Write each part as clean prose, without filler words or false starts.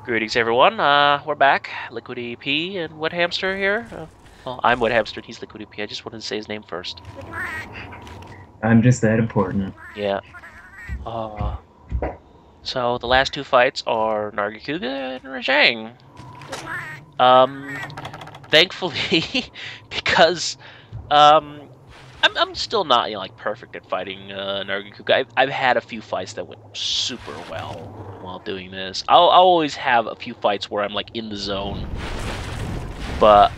Greetings, everyone. We're back. Liquid EP and Wet Hamster here. Well, I'm Wet Hamster and he's Liquid EP. I just wanted to say his name first. I'm just that important. Yeah. So the last two fights are Nargacuga and Rajang. Thankfully, because I'm still not like perfect at fighting Nargacuga. I've had a few fights that went super well while doing this. I'll always have a few fights where I'm like in the zone, but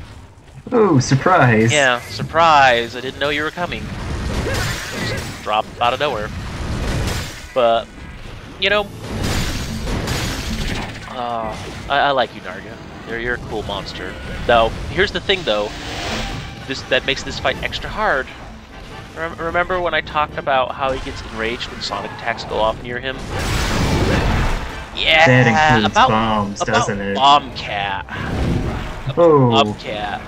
Oh, surprise! yeah, surprise! I didn't know you were coming. Just dropped out of nowhere. But you know, I like you, Narga. You're a cool monster. Though here's the thing, though. That makes this fight extra hard. Remember when I talked about how he gets enraged when sonic attacks go off near him? Yeah, That includes bombs, doesn't it? Bombcat. Oh. Bombcat.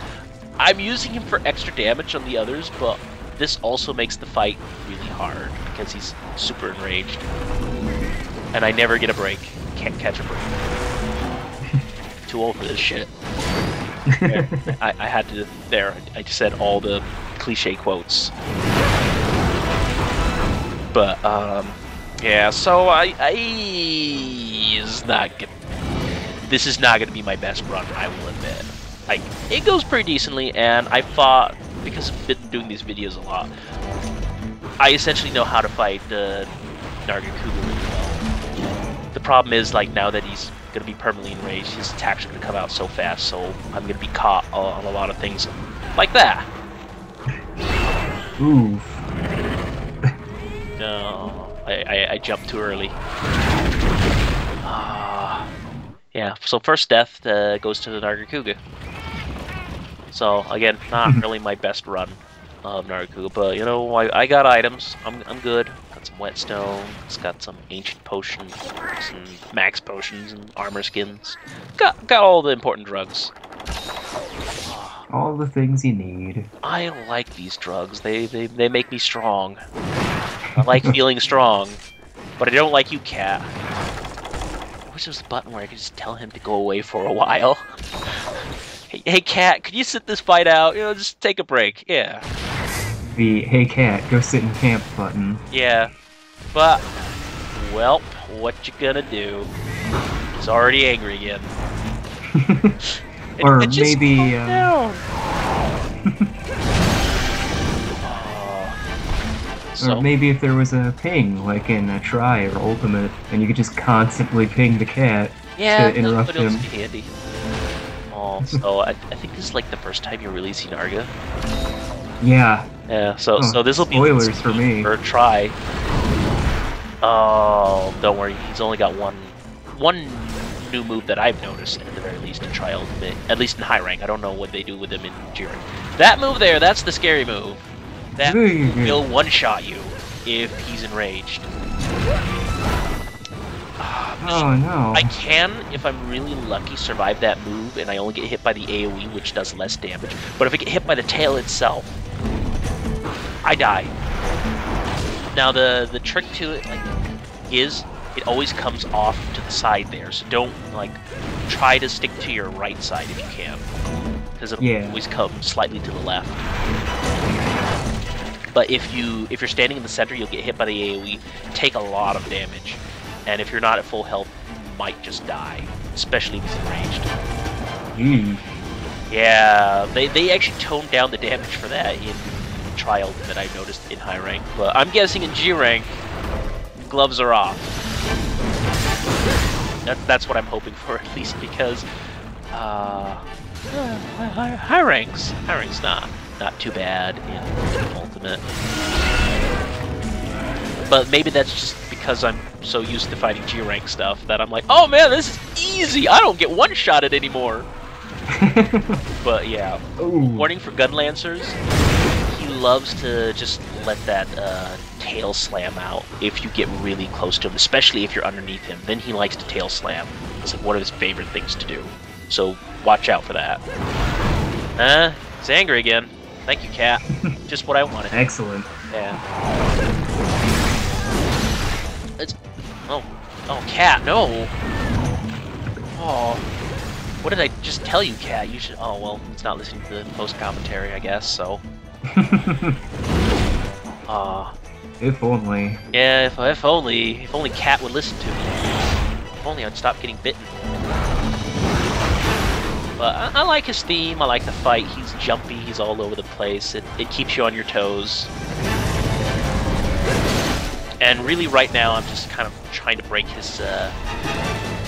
I'm using him for extra damage on the others, but this also makes the fight really hard because he's super enraged. And I never get a break. Can't catch a break. Too old for this shit. I had to. There, I just said all the cliche quotes. But yeah. So this is not gonna be my best run. I will admit. It goes pretty decently, and I fought because I've been doing these videos a lot. I essentially know how to fight Nargacuga really well. The problem is, like, now that he's gonna be permanently enraged, his attacks are gonna come out so fast, so I'm gonna be caught on a lot of things like that. Oof. No, I jumped too early. Yeah, so first death goes to the Nargacuga. So again, not really my best run of Nargacuga, but you know, I got items. I'm good. Got some whetstone. It's got some ancient potions, some max potions, and armor skins. Got all the important drugs. All the things you need. I like these drugs. They make me strong. I like feeling strong, but I don't like you, Cat. I wish there was a button where I could just tell him to go away for a while. Hey, Cat, could you sit this fight out? You know, just take a break. Yeah. The "Hey cat, go sit in camp" button. Yeah. But, well, what you gonna do? He's already angry again. Or Just maybe. calm down. Or maybe if there was a ping, like in a try or ultimate, and you could just constantly ping the cat to interrupt him. Be handy. Oh, so I think this is like the first time you're releasing Narga. Yeah. Yeah. So this will be spoilers for me. Or try. Oh, don't worry. He's only got one new move that I've noticed, at the very least, in Tri Ultimate. At least in high rank. I don't know what they do with him in G rank. That move there, that's the scary move. That will one-shot you if he's enraged. Oh no. I can, if I'm really lucky, survive that move, and I only get hit by the AoE, which does less damage. But if I get hit by the tail itself, I die. Now the trick to it, like, is it always comes off to the side there, so don't like try to stick to your right side if you can, because it'll always come slightly to the left. But if you're standing in the center, you'll get hit by the AoE, take a lot of damage, and if you're not at full health, you might just die, especially if he's enraged. Yeah, they actually toned down the damage for that in Tri Ultimate, I've noticed in high rank, but I'm guessing in G rank, gloves are off. That's what I'm hoping for, at least, because high rank's not too bad in Ultimate. But maybe that's just because I'm so used to fighting G rank stuff that I'm like, oh man, this is easy. I don't get one-shotted anymore. But yeah, warning for Gunlancers. He loves to just let that tail slam out if you get really close to him, especially if you're underneath him. Then he likes to tail slam. It's like one of his favorite things to do. So watch out for that. He's angry again. Thank you, Cat. Just what I wanted. Excellent. Yeah. Oh, Cat, no. Oh, what did I just tell you, Cat? You should. Oh well, he's not listening to the post commentary, I guess. So. If only. Yeah, if only Cat would listen to me. If only I'd stop getting bitten. But I like his theme. I like the fight. He's jumpy. He's all over the place. It keeps you on your toes. And really, right now, I'm just kind of trying to break his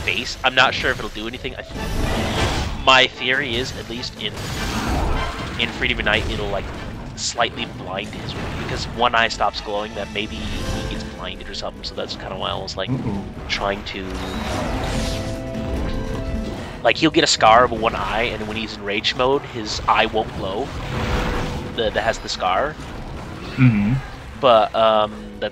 face. I'm not sure if it'll do anything. My theory is, at least in Freedom Unite, it'll like slightly blind his, because one eye stops glowing. That maybe he gets blinded or something. So that's kind of why I was like trying to. Like, he'll get a scar over one eye, and when he's in rage mode, his eye won't glow. That has the scar. Mm-hmm. But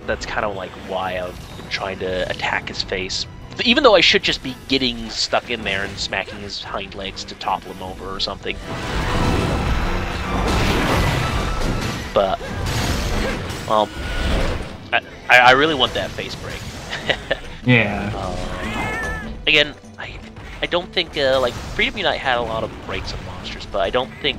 that's kind of like why I've been trying to attack his face. Even though I should just be getting stuck in there and smacking his hind legs to topple him over or something. But, well, I really want that face break. Yeah. Again, I don't think, like, Freedom Unite had a lot of breaks on monsters, but I don't think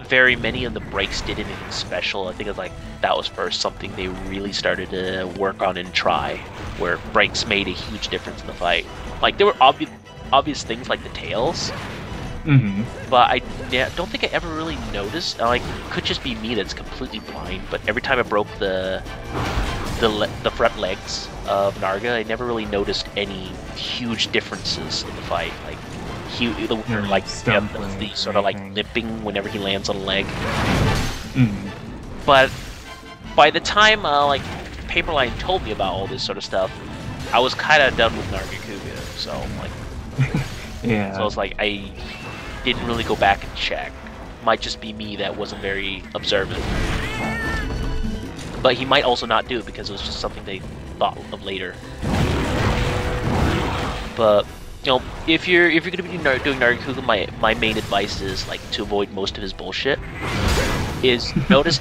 very many of the breaks did anything special. I think it's like that was first something they really started to work on and try, where breaks made a huge difference in the fight. Like, there were obvious things like the tails, but I don't think I ever really noticed. Like, it could just be me that's completely blind, but every time I broke the front legs of Narga, I never really noticed any huge differences in the fight. Like, the sort of like limping whenever he lands on a leg. But by the time like Paperline told me about all this sort of stuff, I was kind of done with Nargacuga. So like, yeah. So I was like, I didn't really go back and check. Might just be me that wasn't very observant. But he might also not do it because it was just something they thought of later. But you know, if you're gonna be doing Nargacuga, my main advice is like to avoid most of his bullshit. Is notice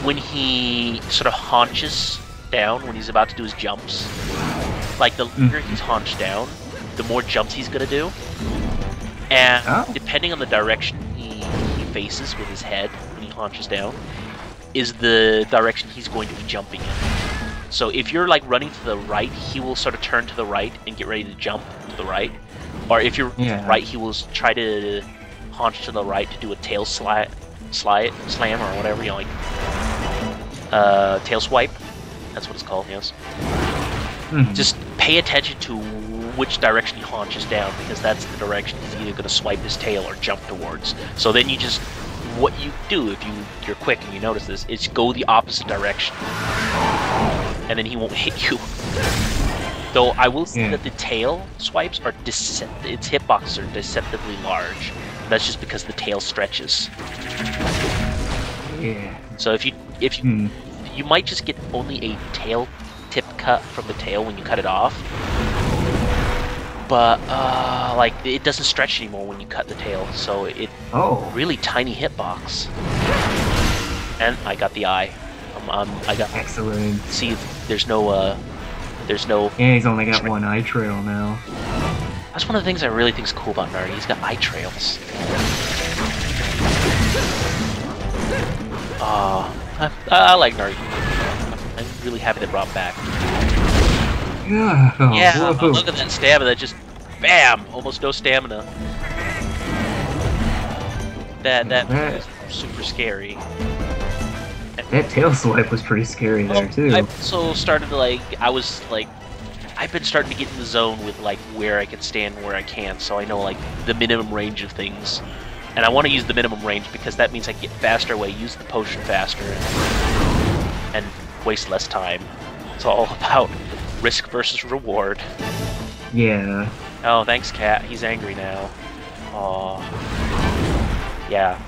when he sort of haunches down when he's about to do his jumps. Like, the longer he's haunched down, the more jumps he's gonna do. And depending on the direction he faces with his head when he haunches down, is the direction he's going to be jumping in. So if you're like running to the right, he will sort of turn to the right and get ready to jump to the right. Or if you're to the right, he will try to haunch to the right to do a tail slam or whatever, you know, like tail swipe. That's what it's called, yes. Just pay attention to which direction he haunches down, because that's the direction he's either going to swipe his tail or jump towards. So then you just, what you do if you're quick and you notice this, is go the opposite direction. And then he won't hit you. Though I will say that the tail swipes are its hitboxes are deceptively large. And that's just because the tail stretches. Yeah. So if you you might just get only a tail tip cut from the tail when you cut it off. But like, it doesn't stretch anymore when you cut the tail, so it really tiny hitbox. And I got the eye. I got excellent. See, there's no. Yeah, he's only got one eye trail now. That's one of the things I really think is cool about Narga. He's got eye trails. I like Narga. I'm really happy they brought him back. Yeah, look at that stamina, just bam! Almost no stamina. That is super scary. That tail swipe was pretty scary there too. I also started to I've been starting to get in the zone with like where I can stand and where I can't, so I know like the minimum range of things. And I want to use the minimum range because that means I can get faster away, use the potion faster, and waste less time. It's all about risk versus reward. Yeah. Oh, thanks, Cat. He's angry now. Aw. Yeah.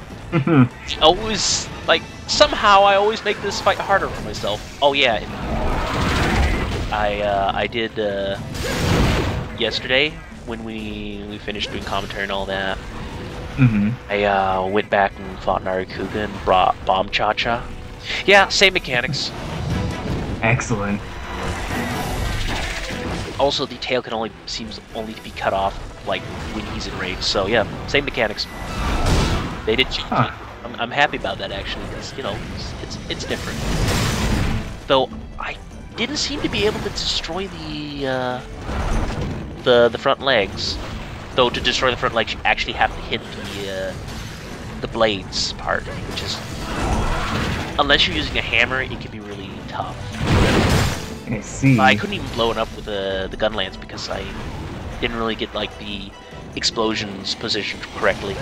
Always, like, somehow I always make this fight harder for myself. Oh yeah, I did yesterday when we finished doing commentary and all that. I went back and fought Nargacuga and brought Bomb Cha-Cha. Yeah, same mechanics. Excellent. Also, the tail seems only to be cut off like when he's enraged. So yeah, same mechanics. They did change it. I'm happy about that actually, because you know it's different. Though I didn't seem to be able to destroy the front legs. Though to destroy the front legs, you actually have to hit the blades part, which is, unless you're using a hammer, it can be really tough. I see. I couldn't even blow it up with the Gunlance because I didn't really get like the explosions positioned correctly.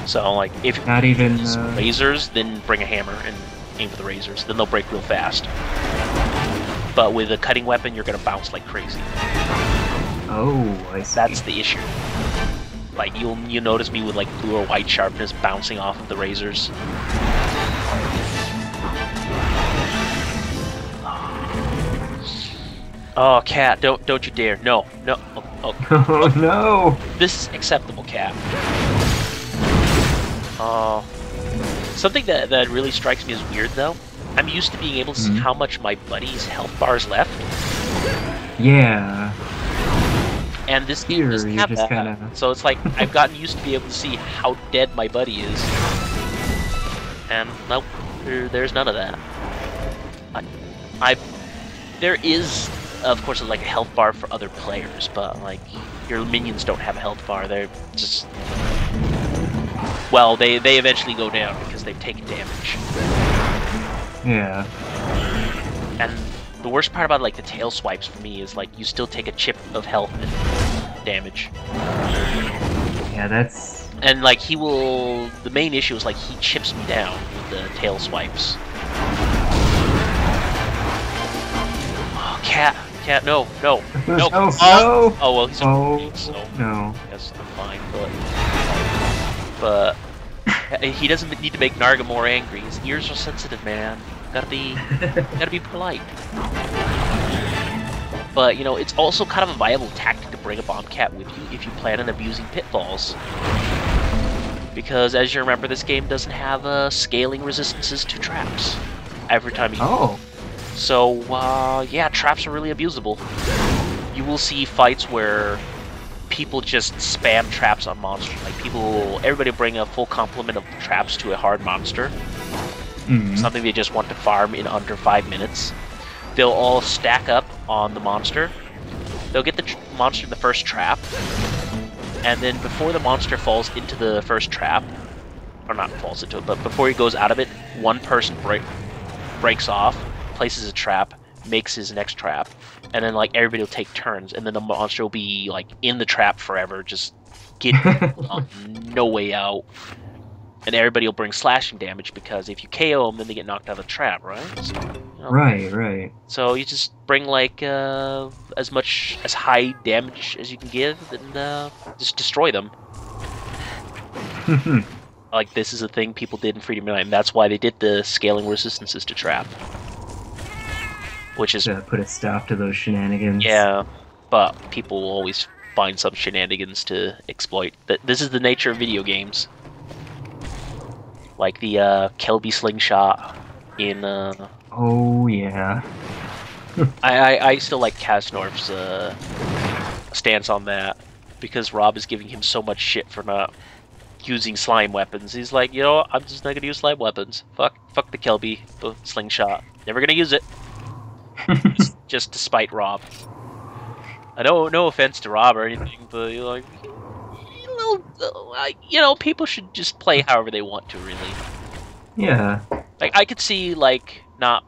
So like if not even razors, then bring a hammer and aim for the razors. Then they'll break real fast. But with a cutting weapon, you're gonna bounce like crazy. Oh, I see. That's the issue. Like you notice me with like blue or white sharpness bouncing off of the razors. Oh, cat! Don't you dare! No, no! Oh no! This is acceptable, cat. Oh, something that really strikes me as weird though. I'm used to being able to see how much my buddy's health bar is left. Yeah. And this game doesn't have that. Kinda... So it's like I've gotten used to be able to see how dead my buddy is. And nope, there's none of that. There is, of course, like a health bar for other players, but like your minions don't have a health bar. They're just, well, they eventually go down because they've taken damage. Yeah. And the worst part about like the tail swipes for me is like you still take a chip of health and damage. Yeah, that's... And like he will... The main issue is like he chips me down with the tail swipes. Oh, cat, no. No. Oh, well, he's afraid, so no. I guess I'm fine. But he doesn't need to make Narga more angry. His ears are sensitive, man. Gotta be polite. But, you know, it's also kind of a viable tactic to bring a bomb cat with you if you plan on abusing pitfalls. Because, as you remember, this game doesn't have scaling resistances to traps every time you... Oh. So, yeah, traps are really abusable. You will see fights where people just spam traps on monsters. Like, everybody bring a full complement of traps to a hard monster. Something they just want to farm in under 5 minutes. They'll all stack up on the monster. They'll get the monster in the first trap, and then before the monster falls into the first trap, or not falls into it, but before he goes out of it, one person breaks off, places a trap, makes his next trap, and then like everybody will take turns, and then the monster will be like in the trap forever, just get no way out. And everybody will bring slashing damage because if you KO them, then they get knocked out of the trap, right? So, you know. Right. So you just bring like as high damage as you can give, and just destroy them. Like this is a thing people did in Freedom Unite, and that's why they did the scaling resistances to trap. Which is to put a stop to those shenanigans. Yeah, but people will always find some shenanigans to exploit. This is the nature of video games. Like the Kelby slingshot in Oh yeah. I still like Kasnorf's stance on that because Rob is giving him so much shit for not using slime weapons. He's like, you know, I'm just not gonna use slime weapons. Fuck the Kelby slingshot. Never gonna use it. just to spite Rob. I know, no offense to Rob or anything, but you're like, you know, people should just play however they want to, really. Yeah. Like I could see not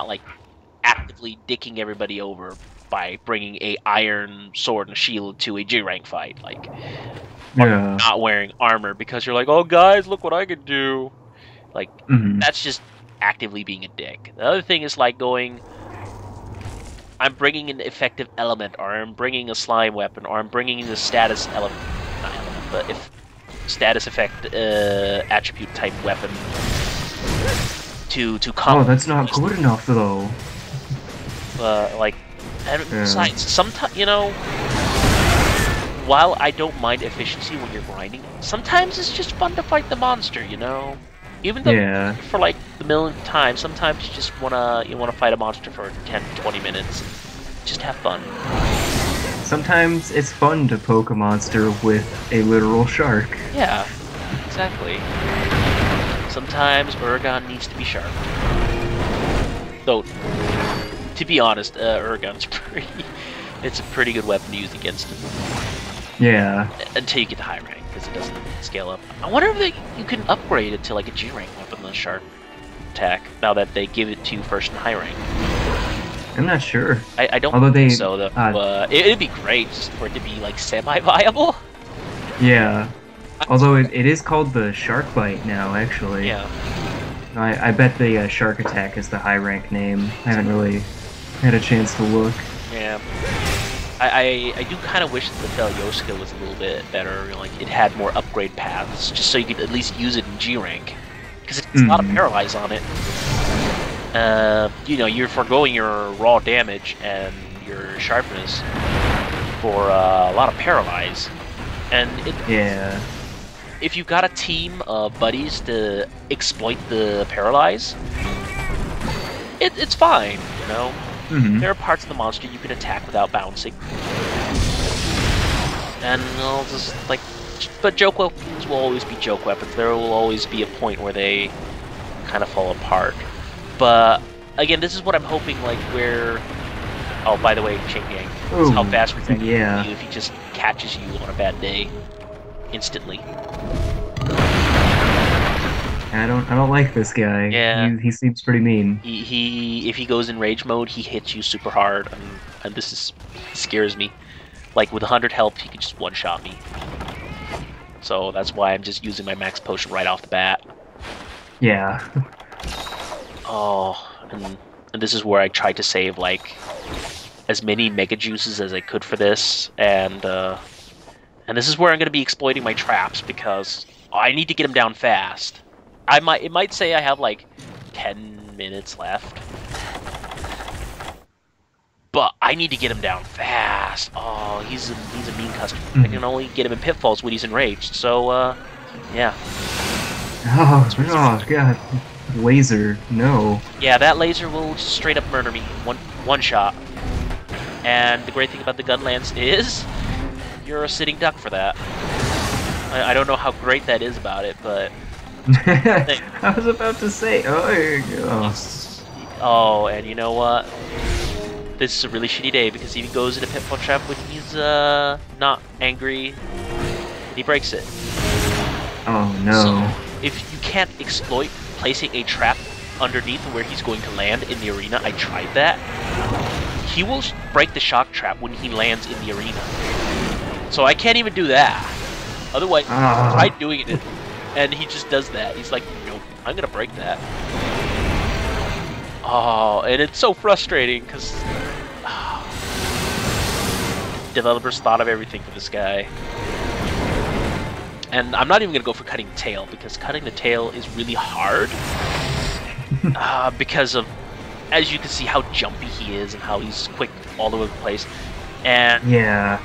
like actively dicking everybody over by bringing a iron sword and a shield to a G rank fight, like not wearing armor because you're like, oh guys, look what I can do. Like that's just actively being a dick. The other thing is like going, I'm bringing an effective element, or I'm bringing a slime weapon, or I'm bringing a status element, not element, but if status effect attribute type weapon to combat. Oh, that's not good enough though. Like, and besides, sometimes, you know, while I don't mind efficiency when you're grinding, sometimes it's just fun to fight the monster, you know? Even though for like the millionth time. Sometimes you wanna fight a monster for 10, 20 minutes. Just have fun. Sometimes it's fun to poke a monster with a literal shark. Yeah, exactly. Sometimes Uragaan needs to be sharp. Though, to be honest, Uragan's it's a pretty good weapon to use against him. Yeah. Until you get to high rank, because it doesn't scale up. I wonder if you can upgrade it to like a G rank weapon, the shark attack, now that they give it to you first in high rank. I'm not sure. I don't think so, though. It'd be great just for it to be like semi-viable. Yeah. Although it is called the Shark Bite now, actually. Yeah. I bet the Shark Attack is the high rank name. I haven't really had a chance to look. Yeah. I do kind of wish that the Felioska was a little bit better, like it had more upgrade paths, just so you could at least use it in G rank. Because it's a lot of paralyze on it. You know, you're foregoing your raw damage and your sharpness for a lot of paralyze. And yeah. If you've got a team of buddies to exploit the paralyze, it's fine, you know? There are parts of the monster you can attack without bouncing. And I'll just, like... But joke weapons will always be joke weapons. There will always be a point where they kind of fall apart. But, again, this is what I'm hoping, like, where... Oh, by the way, Chain Gang. This is how fast Revenge will you if he just catches you on a bad day. Instantly. I don't like this guy. Yeah. He seems pretty mean. He if he goes in rage mode, he hits you super hard, and this scares me. Like with 100 health, he can just one-shot me. So that's why I'm just using my max potion right off the bat. Yeah. Oh, and this is where I tried to save like as many mega juices as I could for this, and this is where I'm going to be exploiting my traps because I need to get him down fast. It might say I have like 10 minutes left, but I need to get him down fast. Oh, he's a mean customer. I can only get him in pitfalls when he's enraged. So yeah. Oh god, laser, no. Yeah, that laser will just straight up murder me. One shot. And the great thing about the Gunlance is you're a sitting duck for that. I don't know how great that is about it, but. I was about to say, oh, here you go. Oh, and you know what? This is a really shitty day because he goes in a pitfall trap when he's not angry. He breaks it. Oh no. So, if you can't exploit placing a trap underneath where he's going to land in the arena, I tried that. He will break the shock trap when he lands in the arena. So I can't even do that. Otherwise, I tried doing it. And he just does that. He's like, nope, I'm gonna break that. Oh, and it's so frustrating because developers thought of everything for this guy. And I'm not even gonna go for cutting the tail because cutting the tail is really hard because of, as you can see, how jumpy he is and how he's quick all over the place. And yeah.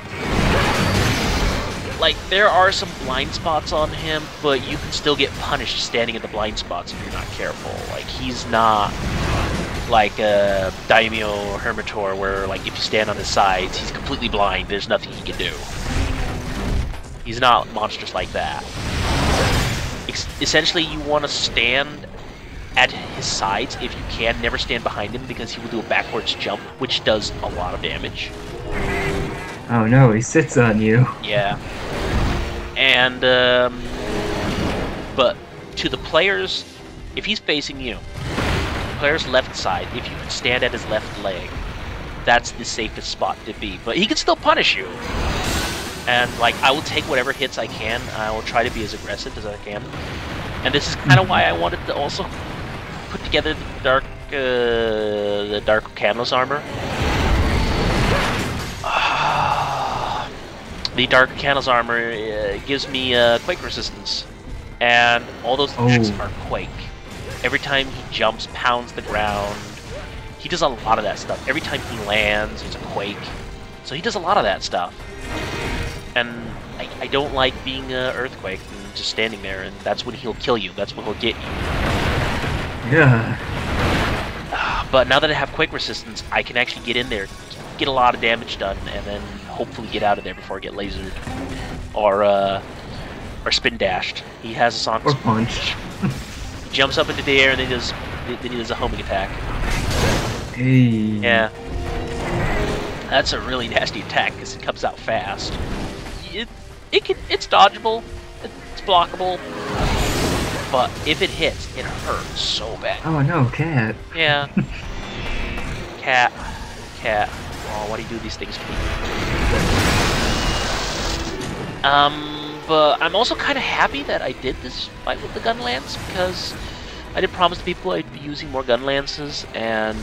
Like, there are some blind spots on him, but you can still get punished standing in the blind spots if you're not careful. Like, he's not like a Daimyo or Hermitor where, like, if you stand on his sides, he's completely blind. There's nothing he can do. He's not monsters like that. Essentially, you want to stand at his sides if you can. Never stand behind him because he will do a backwards jump, which does a lot of damage. Oh no, he sits on you. Yeah. And, but to the players, if he's facing you, player's left side, if you can stand at his left leg, that's the safest spot to be. But he can still punish you. And, like, I will take whatever hits I can. I will try to be as aggressive as I can. And this is kind of why I wanted to also put together the Dark Canvas armor. The Dark Canvas armor gives me quake resistance, and all those tricks are quake. Every time he jumps, pounds the ground, he does a lot of that stuff. Every time he lands, there's a quake. So he does a lot of that stuff. And I don't like being Earthquake and just standing there, and that's when he'll kill you. That's when he'll get you. Yeah. But now that I have quick resistance, I can actually get in there, get a lot of damage done, and then hopefully get out of there before I get lasered. Or spin dashed. He has a sonic or punch. He jumps up into the air and then he does a homing attack. Hey. Yeah. That's a really nasty attack because it comes out fast. It's dodgeable, it's blockable, but if it hits, it hurts so bad. Oh no, cat. Yeah. Cat. Oh, why do you do these things to me? But I'm also kind of happy that I did this fight with the gun lance because I did promise people I'd be using more gun lances, and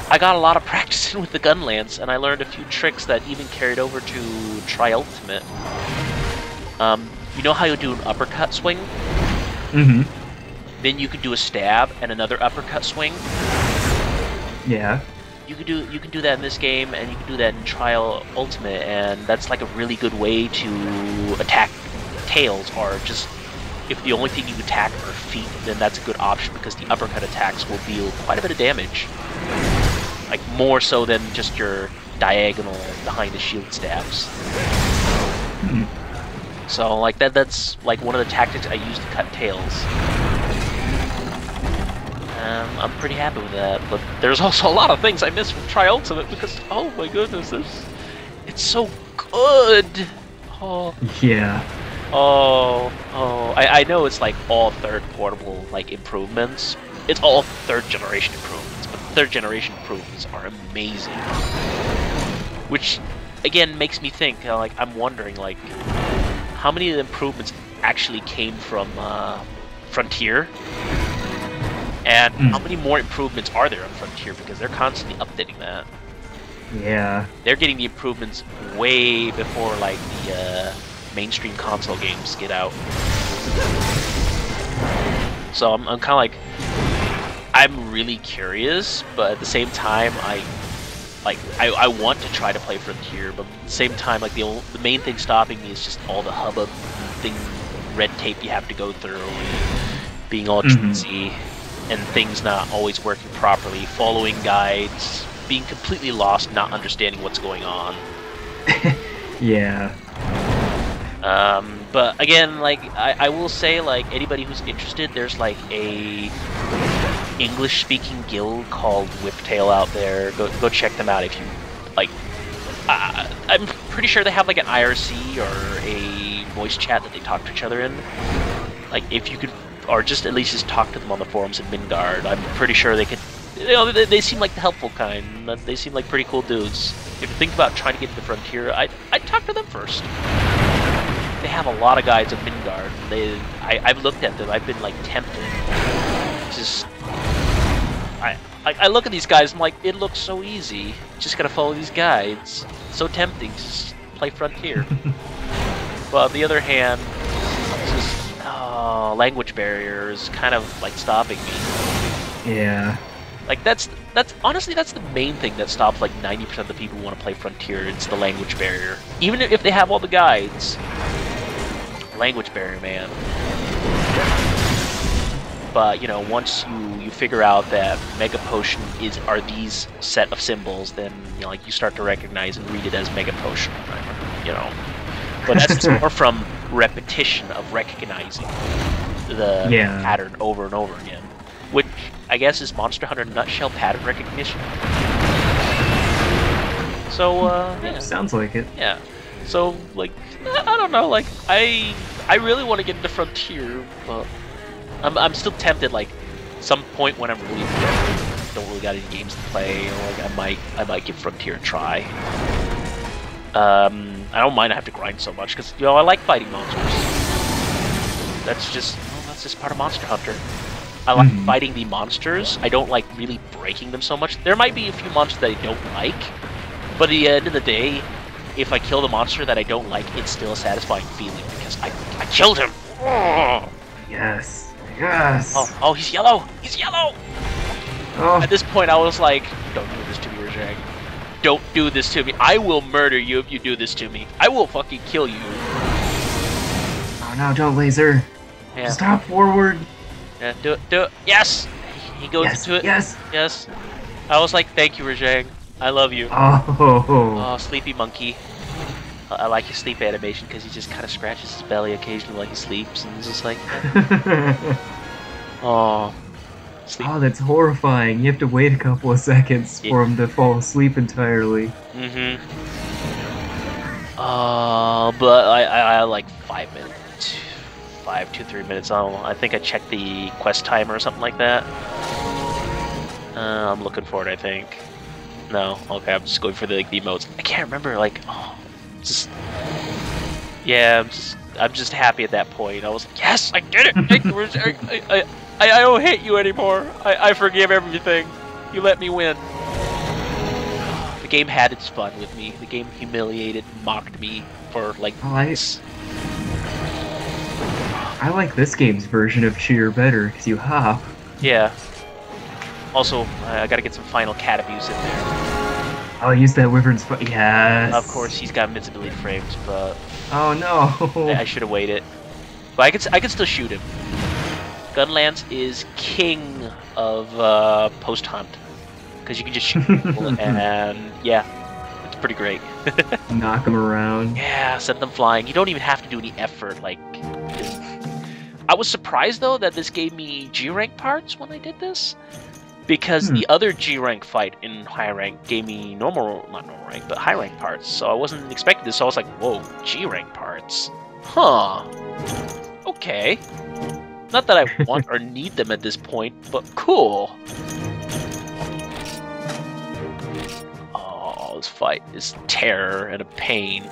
I got a lot of practice in with the gun lance, and I learned a few tricks that even carried over to Tri-Ultimate. You know how you do an uppercut swing? Mm-hmm. Then you can do a stab and another uppercut swing. Yeah. You can do that in this game, and you can do that in Tri-Ultimate, and that's like a really good way to attack tails, or just if the only thing you attack are feet, then that's a good option because the uppercut attacks will deal quite a bit of damage. Like more so than just your diagonal behind the shield stabs. Hmm. So like that's like one of the tactics I use to cut tails. I'm pretty happy with that, but there's also a lot of things I miss from Tri-Ultimate because, oh my goodness, it's so good! Oh. Yeah. I know it's like all third portable like improvements. It's all third generation improvements, but third generation improvements are amazing. Which, again, makes me think, like, I'm wondering, like, how many of the improvements actually came from Frontier? And how many more improvements are there on Frontier? Because they're constantly updating that. Yeah. They're getting the improvements way before, like, the mainstream console games get out. So I'm kind of like, I'm really curious, but at the same time, I want to try to play Frontier, but at the same time, like, the main thing stopping me is just all the hubbub thing, red tape you have to go through, being all cheesy, and things not always working properly, following guides, being completely lost, not understanding what's going on. Yeah. But again, like, I will say, like, anybody who's interested, there's like a English-speaking guild called Whiptail out there. Go check them out if you like. I'm pretty sure they have like an IRC or a voice chat that they talk to each other in. Like, if you could, or just at least just talk to them on the forums in Midgard. I'm pretty sure they could. You know, they seem like the helpful kind. They seem like pretty cool dudes. If you think about trying to get to the Frontier, I'd talk to them first. They have a lot of guides of Midgard. I've looked at them. I've been like tempted. Just I look at these guys. I'm like, it looks so easy. Just gotta follow these guides. So tempting. Just play Frontier. But on the other hand, just language barriers kind of like stopping me. Yeah. Like that's honestly that's the main thing that stops like 90% of the people who want to play Frontier. It's the language barrier. Even if they have all the guides, language barrier, man. But you know, once you figure out that Mega Potion are these set of symbols, then you know, like you start to recognize and read it as Mega Potion, you know. But that's more from repetition of recognizing the pattern over and over again, which I guess is Monster Hunter Nutshell pattern recognition. So yeah. Sounds like it. Yeah. So like, I don't know, like I really want to get into Frontier, but I'm still tempted. Like, some point when I'm really don't really got any games to play, or like I might give Frontier a try. I don't mind I have to grind so much because, you know, I like fighting monsters. That's just part of Monster Hunter. I like fighting the monsters. I don't like really breaking them so much. There might be a few monsters that I don't like, but at the end of the day, if I kill the monster that I don't like, it's still a satisfying feeling because I killed him. Oh. Yes. Yes. Oh, he's yellow. He's yellow. Oh. At this point, I was like, "Don't do this to me, Rajang. Don't do this to me. I will murder you if you do this to me. I will fucking kill you." Oh no! Don't laser. Yeah. Stop forward. Yeah, do it. Yes. He goes into it. Yes. Yes. I was like, thank you, Rajang. I love you. Oh, sleepy monkey. I like his sleep animation because he just kind of scratches his belly occasionally like he sleeps, and he's just like, oh. Sleep. Oh, that's horrifying. You have to wait a couple of seconds for him to fall asleep entirely. Mm-hmm. But I like 5 minutes. 5 to 3 minutes. I think I checked the quest timer or something like that. I'm looking for it, I think. No, okay, I'm just going for the emotes. I can't remember, like, yeah, I'm just happy at that point. I was like, yes, I did it! I don't hate you anymore. I forgive everything. You let me win. The game had its fun with me. The game humiliated, mocked me for like months. I like this game's version of cheer better because you hop. Yeah. Also, I gotta get some final cat abuse in there. I'll use that wyvern's foot. Yes. Of course, he's got invincibility frames, but oh no! I should have waited. But I could still shoot him. Gunlance is king of post hunt because you can just shoot people and yeah, it's pretty great. Knock them around. Yeah, send them flying. You don't even have to do any effort. Like, I was surprised though that this gave me G rank parts when I did this. Because the other G rank fight in high rank gave me not normal rank, but high rank parts. So I wasn't expecting this. So I was like, whoa, G rank parts. Huh. Okay. Not that I want or need them at this point, but cool. Oh, this fight is terror and a pain.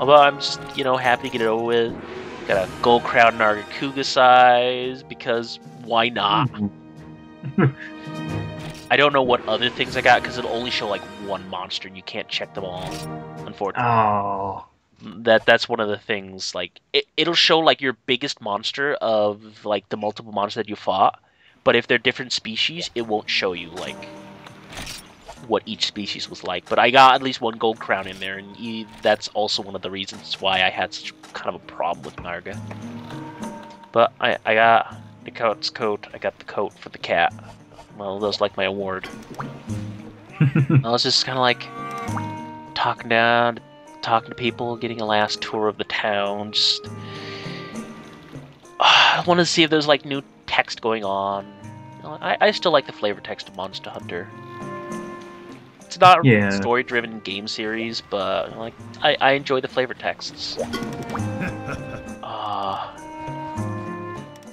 Well, I'm just, happy to get it over with. Got a gold crown Nargacuga size, because why not? I don't know what other things I got, because it'll only show like one monster, and you can't check them all, unfortunately. Oh. That's one of the things, like, it'll show like your biggest monster of like the multiple monsters that you fought, but if they're different species, it won't show you like what each species was like. But I got at least one gold crown in there, and that's also one of the reasons why I had such kind of a problem with Narga. But I got the cat's coat, I got the coat for the cat. Well, that was like my award. I was just kind of like talking to people, getting a last tour of the town. Just I want to see if there's like new text going on. I still like the flavor text of Monster Hunter. It's not a story-driven game series, but like I enjoy the flavor texts.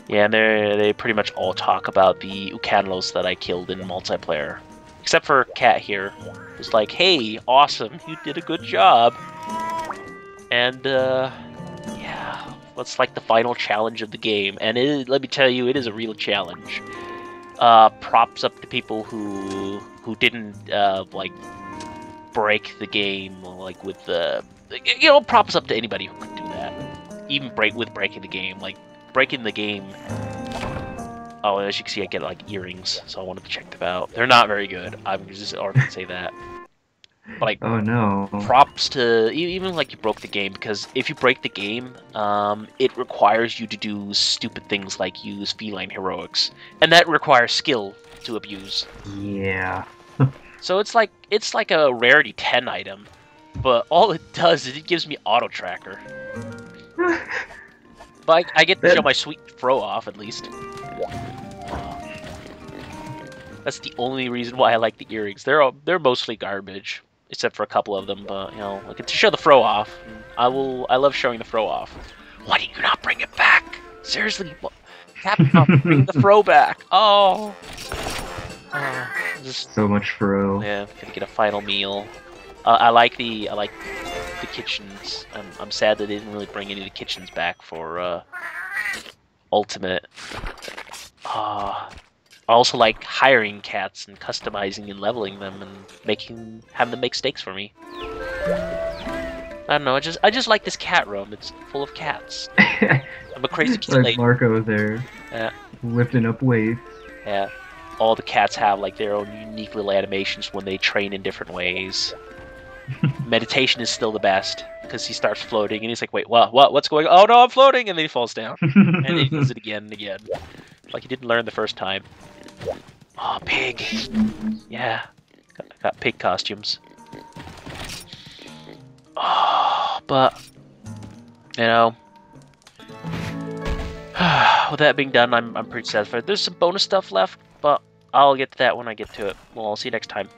Yeah, and they pretty much all talk about the Ukanlos that I killed in multiplayer, except for Cat here. It's like, hey, awesome, you did a good job. And, yeah, that's like the final challenge of the game. And let me tell you, it is a real challenge. Props up to people who didn't, like, break the game, like, with the... props up to anybody who could do that. Even breaking the game. Like, breaking the game... Oh, as you can see, I get, like, earrings, so I wanted to check them out. They're not very good. I'm just going to say that. But, like, oh no! Props to even like you broke the game, because if you break the game, it requires you to do stupid things like use feline heroics, and that requires skill to abuse. Yeah. So it's like a rarity 10 item, but all it does is it gives me auto tracker. But I get to show my sweet throw off at least. That's the only reason why I like the earrings. They're mostly garbage. Except for a couple of them, but I get to show the throw off. I love showing the throw off. Why did you not bring it back? Seriously, Capcom, bring the throw back. Oh, just so much throw. Yeah, gonna get a final meal. I like the kitchens. I'm sad that they didn't really bring any of the kitchens back for Ultimate. I also like hiring cats and customizing and leveling them and having them make steaks for me. I don't know. I just like this cat room. It's full of cats. I'm a crazy kid. Like Marco there, lifting up weights. Yeah, all the cats have like their own unique little animations when they train in different ways. Meditation is still the best because he starts floating and he's like, "Wait, what's going on? Oh no, I'm floating!" And then he falls down, and then he does it again and again. Like you didn't learn the first time. Oh, pig. Yeah. Got pig costumes. Oh, but, you know, with that being done, I'm pretty satisfied. There's some bonus stuff left, but I'll get to that when I get to it. Well, I'll see you next time.